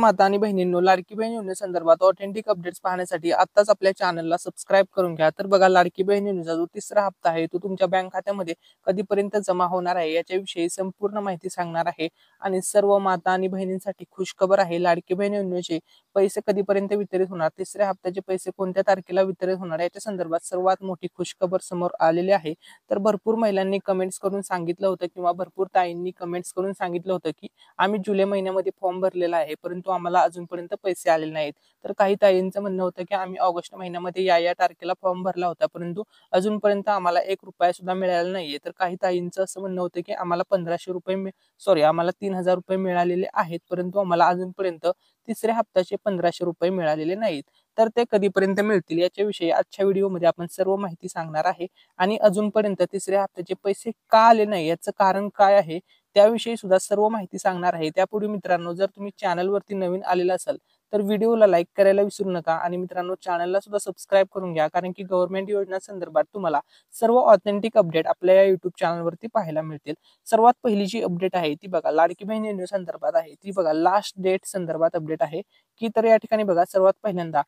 माता आणि बहिणींनो, लाडकी बहीण योजनेसंदर्भात ऑथेंटिक अपडेट्स पाहण्यासाठी आत्ताच आपल्या चॅनलला सबस्क्राईब करून घ्या। तर बघा, लाडकी बहीण योजनेचा जो तिसरा हप्ता आहे तो तुमच्या बँक खात्यामध्ये कधीपर्यंत जमा होणार आहे याच्याविषयी संपूर्ण माहिती सांगणार आहे। आणि सर्व माता आणि बहिणींसाठी खुशखबर आहे, लाडकी बहीण योजनेचे पैसे कधीपर्यंत वितरित होणार, तिसऱ्या हप्त्याचे पैसे कोणत्या तारखेला वितरित होणार याच्या संदर्भात सर्वात मोठी खुशखबर समोर आलेली आहे। तर भरपूर महिलांनी कमेंट्स करून सांगितलं होतं किंवा भरपूर ताईंनी कमेंट्स करून सांगितलं होतं की आम्ही जुलै महिन्यामध्ये फॉर्म भरलेला आहे, परंतु आम्हाला अजूनपर्यंत पैसे आलेले नाहीत। तर काही ताईंचं म्हणणं होतं की आम्ही ऑगस्ट महिन्यामध्ये या तारखेला फॉर्म भरला होता, परंतु अजूनपर्यंत आम्हाला ₹1 सुद्धा मिळाला नाहीये। तर काही ताईंचं असं म्हणणं होतं की आम्हाला ₹1500 आम्हाला ₹3000 मिळालेले आहेत, परंतु आम्हाला अजूनपर्यंत तिसऱ्या हप्त्याचे ₹1500 मिळालेले नाहीत। तर ते कधीपर्यंत मिळतील याच्याविषयी आजच्या व्हिडिओमध्ये आपण सर्व माहिती सांगणार आहे। आणि अजूनपर्यंत तिसऱ्या हप्त्याचे पैसे का आले नाही, याचं कारण काय आहे त्याविषयी सुद्धा सर्व माहिती सांगणार आहे। त्यापूर्वी मित्रांनो, जर तुम्ही चॅनलवरती नवीन आलेला असाल तर व्हिडिओला लाईक करायला विसरू नका आणि मित्रांनो, चॅनलला सुद्धा सबस्क्राईब करून घ्या, कारण की गव्हर्नमेंट योजना संदर्भात तुम्हाला सर्व ऑथेंटिक अपडेट आपल्या या युट्यूब चॅनलवरती पाहायला मिळतील। सर्वात पहिली जी अपडेट आहे ती बघा, लाडकी बहीण योजने संदर्भात आहे। ती बघा, लास्ट डेट संदर्भात अपडेट आहे की तर या ठिकाणी बघा, सर्वात पहिल्यांदा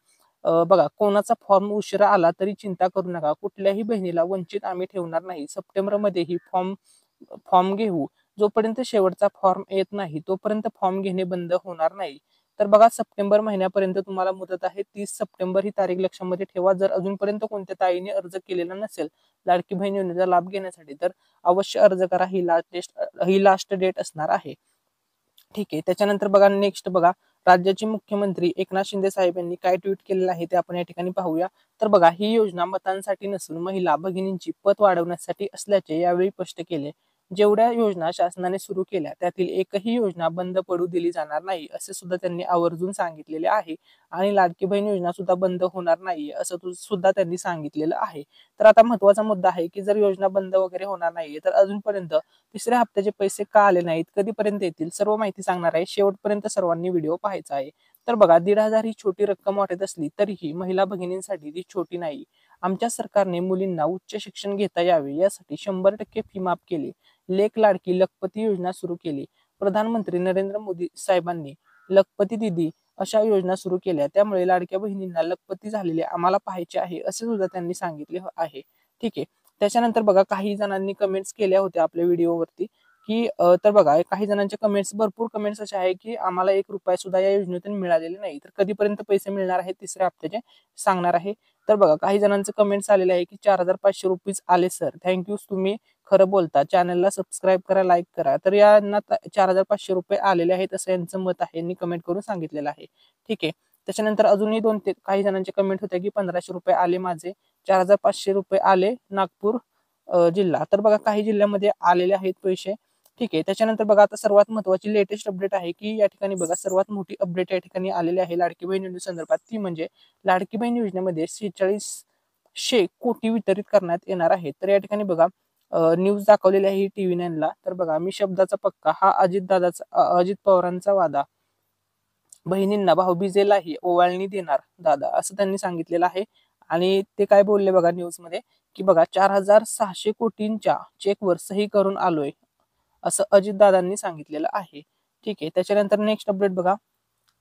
बघा, कोणाचा फॉर्म उशिरा आला तरी चिंता करू नका, कुठल्याही बहिणीला वंचित आम्ही ठेवणार नाही। सप्टेंबरमध्ये ही फॉर्म घेऊ, जोपर्यंत शेवटचा फॉर्म येत नाही तोपर्यंत फॉर्म घेणे बंद होणार नाही। तर बघा, सप्टेंबर महिन्यापर्यंत तुम्हाला मुदत आहे, 30 सप्टेंबर ही तारीख लक्षामध्ये ठेवा। जर अजूनपर्यंत कोणत्या ताईने अर्ज केलेला नसेल लाडकी बहीण योजनेचा लाभ घेण्यासाठी तर अवश्य अर्ज करा, ही लास्ट डेट असणार आहे। ठीक आहे, त्याच्यानंतर बघा, नेक्स्ट बघा, राज्याचे मुख्यमंत्री एकनाथ शिंदे साहेब यांनी काय ट्विट केलेलं आहे ते आपण या ठिकाणी पाहूया। तर बघा, ही योजना मतांसाठी नसून महिला भगिनींची पत वाढवण्यासाठी असल्याचे यावेळी स्पष्ट केले। जेवढ्या योजना शासनाने सुरू केल्या त्यातील एकही योजना बंद पडू दिली जाणार नाही, असे सुद्धा त्यांनी आवर्जून सांगितलेले आहे। आणि लाडकी बहीण योजना सुद्धा बंद होणार नाहीये असं सुद्धा त्यांनी सांगितलेलं आहे। तर आता महत्वाचा मुद्दा आहे की जर योजना बंद वगैरे होणार नाहीये तर अजूनपर्यंत तिसऱ्या हप्त्याचे पैसे का आले नाहीत, कधीपर्यंत येतील, सर्व माहिती सांगणार आहे। शेवटपर्यंत सर्वांनी व्हिडिओ पाहायचा आहे। तर बघा, 1500 ही छोटी रक्कम वाटत असली तरीही महिला भगिनींसाठी ती छोटी नाही। आमच्या सरकारने मुलींना उच्च शिक्षण घेता यावे यासाठी 100% फी माफ केली, लेक लाडकी लखपती योजना सुरू केली, प्रधानमंत्री नरेंद्र मोदी साहेबांनी लखपती दिदी अशा योजना सुरू केल्या, त्यामुळे लाडक्या बहिणींना लखपती झालेले आम्हाला पाहायचे आहे, असे सुद्धा त्यांनी सांगितले आहे। ठीक आहे, त्याच्यानंतर बघा, काही जणांनी कमेंट्स केल्या होत्या आपल्या व्हिडिओवरती की तर बघा, काही जणांचे कमेंट्स, भरपूर कमेंट्स असे आहे की आम्हाला ₹1 सुद्धा या योजनेतून मिळालेले नाही, तर कधीपर्यंत पैसे मिळणार आहेत तिसऱ्या हप्त्याचे सांगणार आहे। तर बघा, काही जणांचं कमेंट्स आलेले आहे की ₹4500 आले सर, थँक्यू, तुम्ही खरं बोलता, चॅनलला सबस्क्राईब करा, लाईक करा। तर यांना ₹4500 आलेले आहेत असं यांचं मत आहे, यांनी कमेंट करून सांगितलेलं आहे। ठीक आहे, त्याच्यानंतर अजूनही काही जणांचे कमेंट होते की ₹1500 आले माझे, ₹4500 आले नागपूर जिल्हा। तर बघा, काही जिल्ह्यामध्ये आलेले आहेत पैसे। ठीक आहे, त्याच्यानंतर बघा, आता सर्वात महत्वाची लेटेस्ट अपडेट आहे की या ठिकाणी बघा, सर्वात मोठी अपडेट या ठिकाणी आलेली आहे लाडकी बहीण योजनेसंदर्भात, ती म्हणजे लाडकी बहीण योजनेमध्ये 4600 कोटी वितरित करण्यात येणार आहे। तर या ठिकाणी बघा, न्यूज दाखवलेली आहे ही TV9 ला। तर बघा, मी शब्दाचा पक्का, हा अजित पवारांचा वादा, बहिणींना भाऊबीजेलाही ओवाळणी देणार दादा, असं त्यांनी सांगितलेलं आहे। आणि ते काय बोलले बघा न्यूज मध्ये की बघा, 4600 कोटींच्या चेकवर सही करून आलोय, असं अजितदादांनी सांगितलेलं आहे। ठीक आहे, त्याच्यानंतर नेक्स्ट अपडेट बघा,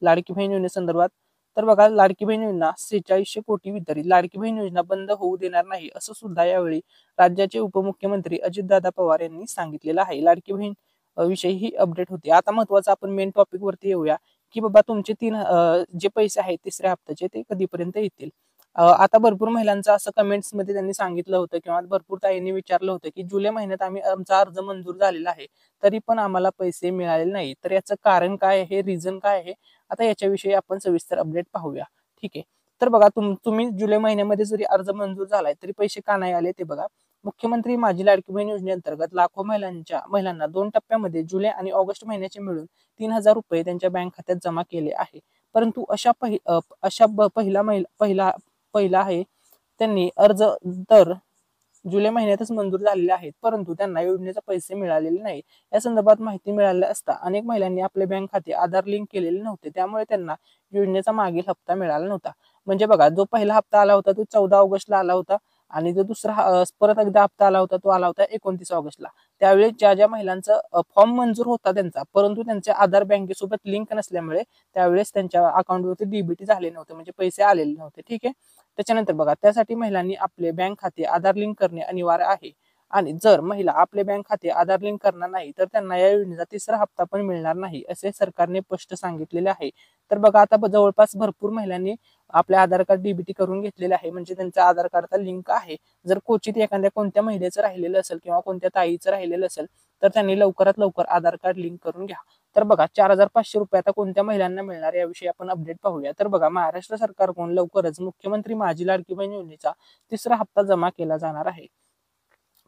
लाडकी बहीण योजनेसंदर्भात। तर बघा, लाडकी बहीण योजना 4600 कोटी वितरित, लाडकी बहीण योजना बंद होऊ देणार नाही, असं सुद्धा यावेळी राज्याचे उपमुख्यमंत्री अजितदादा पवार यांनी सांगितलेलं आहे। लाडकी बहीण विषयी ही अपडेट होती। आता महत्वाचं आपण मेन टॉपिक वरती येऊया की बाबा, तुमचे जे पैसे आहेत तिसऱ्या हप्त्याचे ते कधीपर्यंत येतील। आता भरपूर महिलांचं असं कमेंट्स मध्ये त्यांनी सांगितलं होतं किंवा भरपूर ताईंनी विचारलं होतं की जुलै महिन्यात आमचा अर्ज मंजूर झालेला आहे तरी पण आम्हाला पैसे मिळालेले नाही, तर याचं कारण काय आहे, रिझन काय आहे, आता याच्याविषयी आपण सविस्तर अपडेट पाहूया। ठीक आहे, तर बघा, तुम्ही जुलै महिन्यामध्ये जरी अर्ज मंजूर झालाय तरी पैसे का नाही आले ते बघा। मुख्यमंत्री माझी लाडकी बहीण योजनेअंतर्गत लाखो महिलांना 2 टप्प्यामध्ये जुलै आणि ऑगस्ट महिन्याचे मिळून ₹3000 त्यांच्या बँक खात्यात जमा केले आहे, परंतु पहिला आहे त्यांनी अर्ज तर जुलै महिन्यातच मंजूर झालेले आहेत, परंतु त्यांना योजनेचे पैसे मिळालेले नाही। या संदर्भात माहिती मिळाल्या असता अनेक महिलांनी आपले बँक खाते आधार लिंक केलेले नव्हते, त्यामुळे त्यांना योजनेचा मागील हप्ता मिळाला नव्हता। म्हणजे बघा, जो पहिला हप्ता आला होता तो 14 ऑगस्टला आला होता आणि जो दुसरा परत एकदा हप्ता आला होता तो आला होता 29 ऑगस्टला. त्यावेळेस ज्या महिलांचा फॉर्म मंजूर होता त्यांचा, परंतु त्यांचे आधार बँकेसोबत लिंक नसल्यामुळे त्यावेळेस त्यांच्या अकाउंटवरती डीबीटी झाले नव्हते, म्हणजे पैसे आलेले नव्हते. ठीक आहे. त्याच्यानंतर बघा, त्यासाठी महिलांनी आपले बँक खाते आधार लिंक करणे अनिवार्य आहे. आणि जर महिला आपले बँक खाते आधार लिंक करणार नाही तर त्यांना या योजनेचा तिसरा हप्ता पण मिळणार नाही, असे सरकारने स्पष्ट सांगितलेले आहे. तर बघा, आता जवळपास भरपूर महिलांनी आपले आधार कार्ड डीबीटी करून घेतलेले आहे, म्हणजे त्यांचा आधार कार्डचा लिंक आहे. जर क्वचित एखाद्या कोणत्या महिलेचं राहिलेलं असेल किंवा कोणत्या ताईचं राहिलेलं असेल तर त्यांनी लवकरात लवकर आधार कार्ड लिंक करून घ्या. तर बघा, 4,500 रुपये आता कोणत्या महिलांना मिळणार याविषयी आपण अपडेट पाहूया. तर बघा, महाराष्ट्र सरकारकडून लवकरच मुख्यमंत्री माझी लाडकी बहीण योजनेचा तिसरा हप्ता जमा केला जाणार आहे.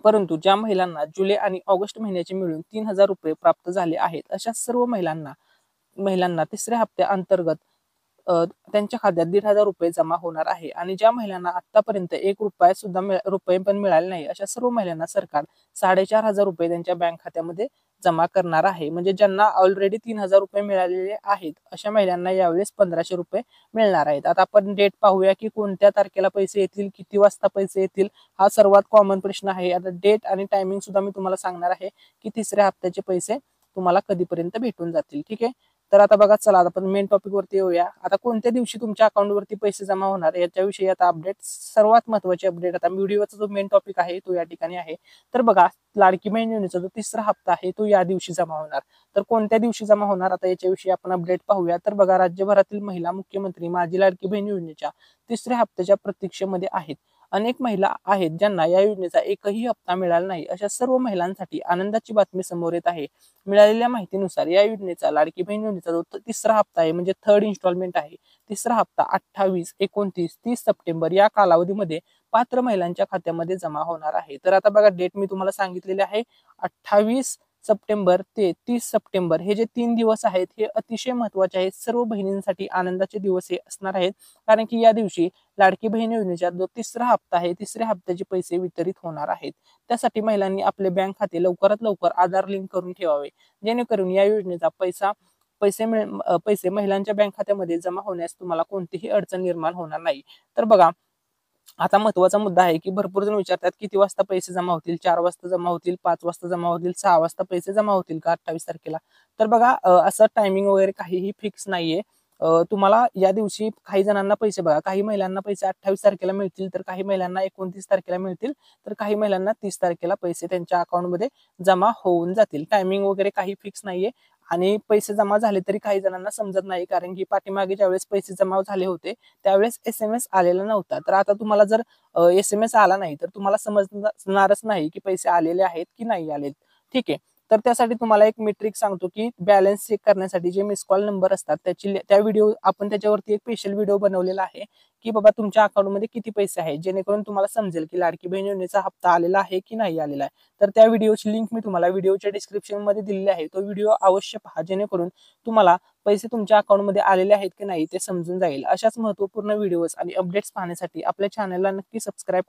परंतु ज्या महिलांना जुलै आणि ऑगस्ट महिन्याचे मिळून 3,000 रुपये प्राप्त झाले आहेत, अशा सर्व महिलांना तिसऱ्या हप्त्या अंतर्गत त्यांच्या खात्यात 1,500 रुपये जमा होणार आहे. आणि ज्या महिलांना आतापर्यंत 1 रुपया सुद्धा रुपये पण मिळाले नाही, अशा सर्व महिलांना सरकार 4,500 रुपये त्यांच्या बँक खात्यामध्ये जमा करणार आहे. म्हणजे ज्यांना ऑलरेडी 3,000 रुपये मिळालेले आहेत अशा महिलांना यावेळेस 1,500 रुपये मिळणार आहेत. आता आपण डेट पाहूया की कोणत्या तारखेला पैसे येतील, किती वाजता पैसे येतील, हा सर्वात कॉमन प्रश्न आहे. आता डेट आणि टायमिंग सुद्धा मी तुम्हाला सांगणार आहे की तिसऱ्या हप्त्याचे पैसे तुम्हाला कधीपर्यंत भेटून जातील. ठीक आहे. तर आता बघा, चला आता आपण मेन टॉपिक वरती येऊया. आता कोणत्या दिवशी तुमच्या अकाउंटवरती पैसे जमा होणार याच्याविषयी आता अपडेट, सर्वात महत्त्वाची अपडेट. आता व्हिडिओचा जो मेन टॉपिक आहे तो या ठिकाणी आहे. तर बघा, लाडकी बहीण योजनेचा जो तिसरा हप्ता आहे तो या दिवशी जमा होणार. तर कोणत्या दिवशी जमा होणार आता याच्याविषयी आपण अपडेट पाहूया. तर बघा, राज्यभरातील महिला मुख्यमंत्री माझी लाडकी बहीण योजनेच्या तिसऱ्या हप्त्याच्या प्रतीक्षेमध्ये आहेत. अनेक महिला आहेत ज्यांना या योजनेचा एकही हप्ता मिळाला नाही, अशा सर्व महिलांसाठी आनंदाची बातमी समोर येत आहे. मिळालेल्या माहितीनुसार या योजनेचा, लाडकी बहीण योजनेचा जो तिसरा हप्ता आहे, म्हणजे थर्ड इन्स्टॉलमेंट आहे, तिसरा हप्ता 28, 29, 30 सप्टेंबर या कालावधीमध्ये पात्र महिलांच्या खात्यामध्ये जमा होणार आहे. तर आता बघा, डेट मी तुम्हाला सांगितलेले आहे, 28 सप्टेंबर ते 30 सप्टेंबर हे जे 3 दिवस आहेत हे अतिशय महत्वाचे आहेत. सर्व बहिणींसाठी आनंदाचे दिवस हे असणार आहेत, कारण की या दिवशी लाडकी बहीण योजनेचा जो तिसरा हप्ता आहे, तिसऱ्या हप्त्याचे पैसे वितरित होणार आहेत. त्यासाठी महिलांनी आपले बँक खाते लवकरात लवकर आधार लिंक करून ठेवावे, जेणेकरून या योजनेचा पैसे महिलांच्या बँक खात्यामध्ये जमा होण्यास तुम्हाला कोणतीही अडचण निर्माण होणार नाही. तर बघा, आता महत्वाचा मुद्दा आहे की भरपूर जण विचारतात किती वाजता पैसे जमा होतील, 4 वाजता जमा होतील, 5 वाजता जमा होतील, 6 वाजता पैसे जमा होतील का 28 तारखेला. तर बघा, असं टायमिंग वगैरे काहीही फिक्स नाहीये. तुम्हाला या दिवशी काही जणांना पैसे, बघा, काही महिलांना पैसे 28 तारखेला मिळतील, तर काही महिलांना 29 तारखेला मिळतील, तर काही महिलांना 30 तारखेला पैसे त्यांच्या अकाउंटमध्ये जमा होऊन जातील. टायमिंग वगैरे काही फिक्स नाहीये. आणि पैसे जमा झाले तरी काही जणांना समजत नाही, कारण की पाठीमागे ज्यावेळेस पैसे जमा झाले होते त्यावेळेस SMS आलेला नव्हता. तर आता तुम्हाला जर SMS आला नाही तर तुम्हाला समजणारच नाही की पैसे आलेले आहेत की नाही आलेत. ठीक आहे. तर त्यासाठी तुम्हाला एक मेट्रिक सांगतो की बॅलन्स चेक करण्यासाठी जे मिस कॉल नंबर असतात त्या व्हिडिओ आपण त्याच्यावरती एक स्पेशल व्हिडिओ बनवलेला आहे की बाबा तुमच्या अकाउंटमध्ये किती पैसे आहेत, जेणेकरून तुम्हाला समजेल की लाडकी बहीण योजनेचा हप्ता आलेला आहे की नाही आलेला आहे. तर त्या व्हिडिओची लिंक मी तुम्हाला व्हिडिओच्या डिस्क्रिप्शन मध्ये दिलेली आहे. तो व्हिडिओ अवश्य पहा, जेणेकरून तुम्हाला पैसे तुमच्या अकाउंटमध्ये आलेले आहेत की नाही ते समजून जाईल. अशाच महत्त्वपूर्ण व्हिडिओज आणि अपडेट्स पाहण्यासाठी आपल्या चॅनलला नक्की सबस्क्राईब